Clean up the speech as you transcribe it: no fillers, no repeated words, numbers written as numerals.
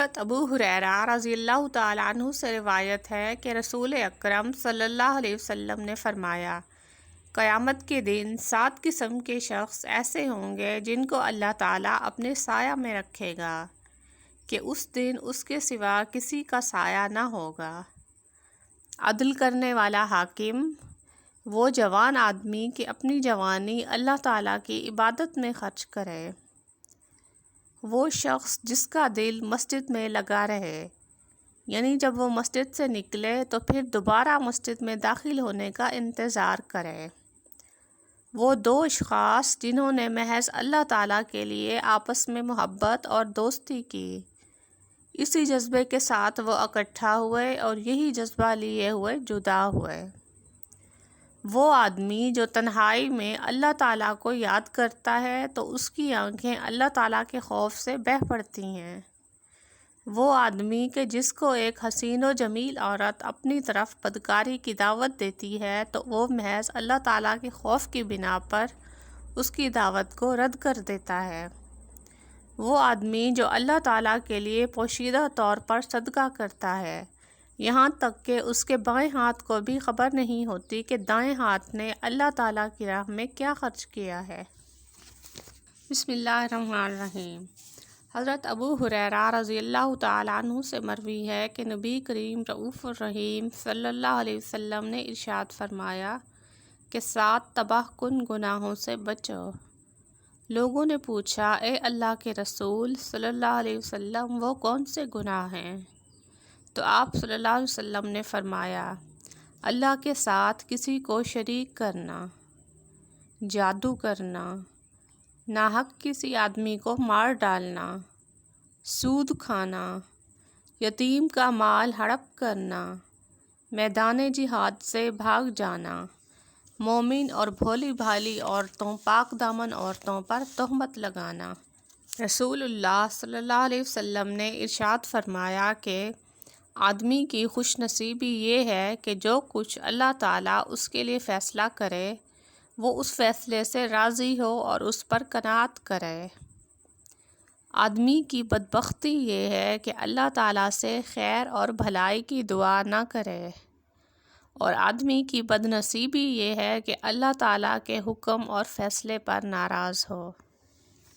حضرت ابو ہریرہ رضی اللہ تعالیٰ عنہ سے روایت ہے کہ رسول اکرم صلی اللہ علیہ وسلم نے فرمایا، قیامت کے دن 7 قسم کے شخص ایسے ہوں گے جن کو اللہ تعالیٰ اپنے سایہ میں رکھے گا کہ اس دن اس کے سوا کسی کا سایہ نہ ہوگا۔ عدل کرنے والا حاکم، وہ جوان آدمی کہ اپنی جوانی اللہ تعالیٰ کی عبادت میں خرچ کرے، وہ شخص جس کا دل مسجد میں لگا رہے، یعنی جب وہ مسجد سے نکلے تو پھر دوبارہ مسجد میں داخل ہونے کا انتظار کرے، وہ 2 اشخاص جنہوں نے محض اللہ تعالیٰ کے لیے آپس میں محبت اور دوستی کی، اسی جذبے کے ساتھ وہ اکٹھا ہوئے اور یہی جذبہ لیے ہوئے جدا ہوئے، وہ آدمی جو تنہائی میں اللہ تعالیٰ کو یاد کرتا ہے تو اس کی آنکھیں اللہ تعالیٰ کے خوف سے بہہ پڑتی ہیں، وہ آدمی کہ جس کو ایک حسین و جمیل عورت اپنی طرف بدکاری کی دعوت دیتی ہے تو وہ محض اللہ تعالیٰ کے خوف کی بنا پر اس کی دعوت کو رد کر دیتا ہے، وہ آدمی جو اللہ تعالیٰ کے لیے پوشیدہ طور پر صدقہ کرتا ہے، یہاں تک کہ اس کے بائیں ہاتھ کو بھی خبر نہیں ہوتی کہ دائیں ہاتھ نے اللہ تعالیٰ کی راہ میں کیا خرچ کیا ہے۔ بسم اللہ الرحمن الرحیم۔ حضرت ابو ہریرہ رضی اللہ تعالیٰ عنہ سے مروی ہے کہ نبی کریم رؤوف الرحیم صلی اللہ علیہ وسلم نے ارشاد فرمایا کہ 7 تباہ کن گناہوں سے بچو۔ لوگوں نے پوچھا، اے اللہ کے رسول صلی اللہ علیہ وسلم، وہ کون سے گناہ ہیں؟ تو آپ صلی اللہ علیہ وسلم نے فرمایا، اللہ کے ساتھ کسی کو شریک کرنا، جادو کرنا، ناحق کسی آدمی کو مار ڈالنا، سود کھانا، یتیم کا مال ہڑپ کرنا، میدان جہاد سے بھاگ جانا، مومن اور بھولی بھالی عورتوں، پاک دامن عورتوں پر تہمت لگانا۔ رسول اللہ صلی اللہ علیہ وسلم نے ارشاد فرمایا کہ آدمی کی خوش نصیبی یہ ہے کہ جو کچھ اللہ تعالیٰ اس کے لیے فیصلہ کرے وہ اس فیصلے سے راضی ہو اور اس پر قناعت کرے۔ آدمی کی بدبختی یہ ہے کہ اللہ تعالیٰ سے خیر اور بھلائی کی دعا نہ کرے، اور آدمی کی بد نصیبی یہ ہے کہ اللہ تعالیٰ کے حکم اور فیصلے پر ناراض ہو۔